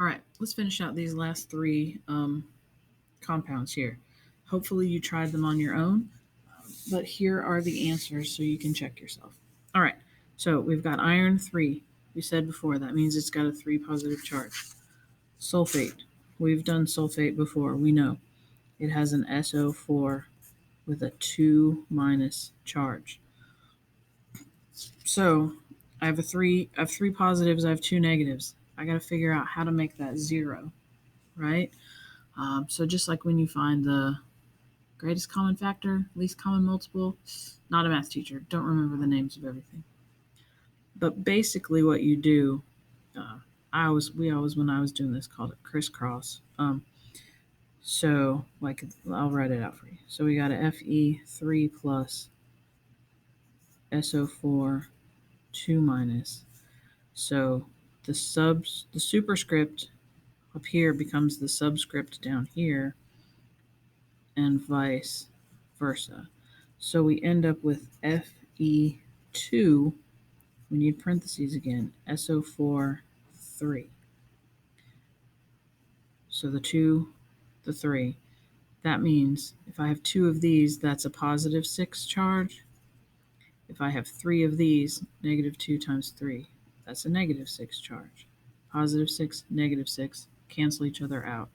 All right, let's finish out these last three compounds here. Hopefully you tried them on your own, but here are the answers so you can check yourself. All right, so we've got iron 3. We said before that means it's got a 3 positive charge. Sulfate. We've done sulfate before. We know it has an SO4 with a 2 minus charge. So I have three positives, I have 2 negatives. I got to figure out how to make that 0, right? So just like when you find the greatest common factor, least common multiple, not a math teacher, don't remember the names of everything. But basically what you do, we always, when I was doing this, called it crisscross. So like, I'll write it out for you. So we got a Fe3 plus SO4 2 minus. So the superscript up here becomes the subscript down here, and vice versa. So we end up with Fe2. We need parentheses again. SO4 3. So the 2, the 3. That means if I have 2 of these, that's a positive 6 charge. If I have 3 of these, negative 2 times 3, that's a negative 6 charge. Positive 6, negative 6, cancel each other out.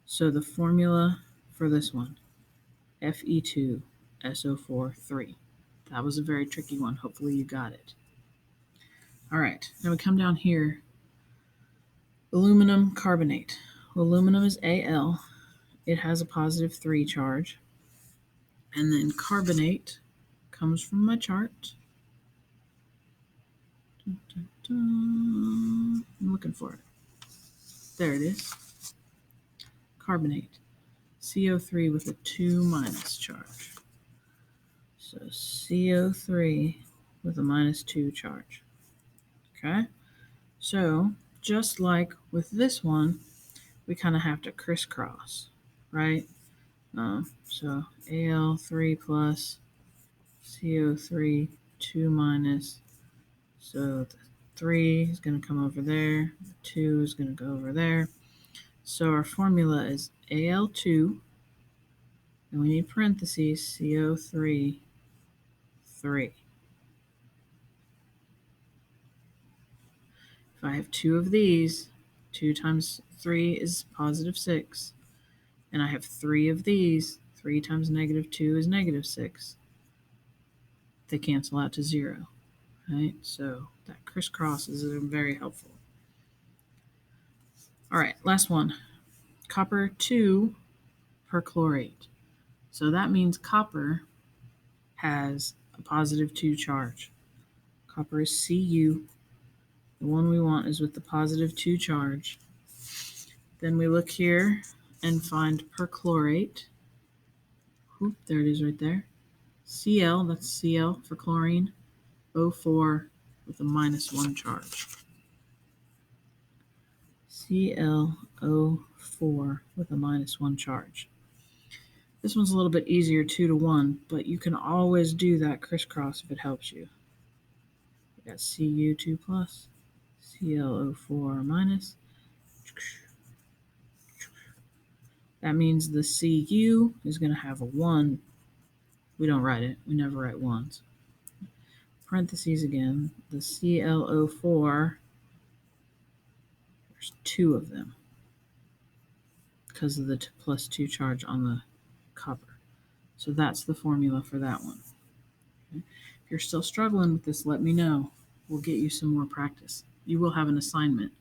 So the formula for this one, Fe2, SO4, 3. That was a very tricky one. Hopefully you got it. All right, now we come down here. Aluminum carbonate. Aluminum is Al. It has a positive 3 charge. And then carbonate comes from my chart. I'm looking for it. There it is. Carbonate. CO3 with a 2 minus charge. So CO3 with a minus 2 charge. Okay? So just like with this one, we kind of have to crisscross, right? So Al3 plus CO3 2 minus. So the 3 is going to come over there. The 2 is going to go over there. So our formula is Al2, and we need parentheses, CO3, 3. If I have 2 of these, 2 times 3 is positive 6. And I have 3 of these, 3 times negative 2 is negative 6. They cancel out to 0, right? So that crisscross is very helpful. All right, last one. Copper 2 perchlorate. So that means copper has a positive 2 charge. Copper is Cu. The one we want is with the positive 2 charge. Then we look here and find perchlorate. Oop, there it is right there. Cl, that's Cl for chlorine. O4 with a minus 1 charge. ClO4 with a minus 1 charge. This one's a little bit easier, 2 to 1, but you can always do that crisscross if it helps you. We got Cu2 plus, ClO4 minus. That means the Cu is going to have a 1. We don't write it. We never write 1s. Parentheses again. The ClO4, there's 2 of them because of the plus 2 charge on the copper. So that's the formula for that one. Okay. If you're still struggling with this, let me know. We'll get you some more practice. You will have an assignment,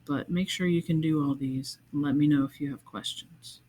but make sure you can do all these and let me know if you have questions.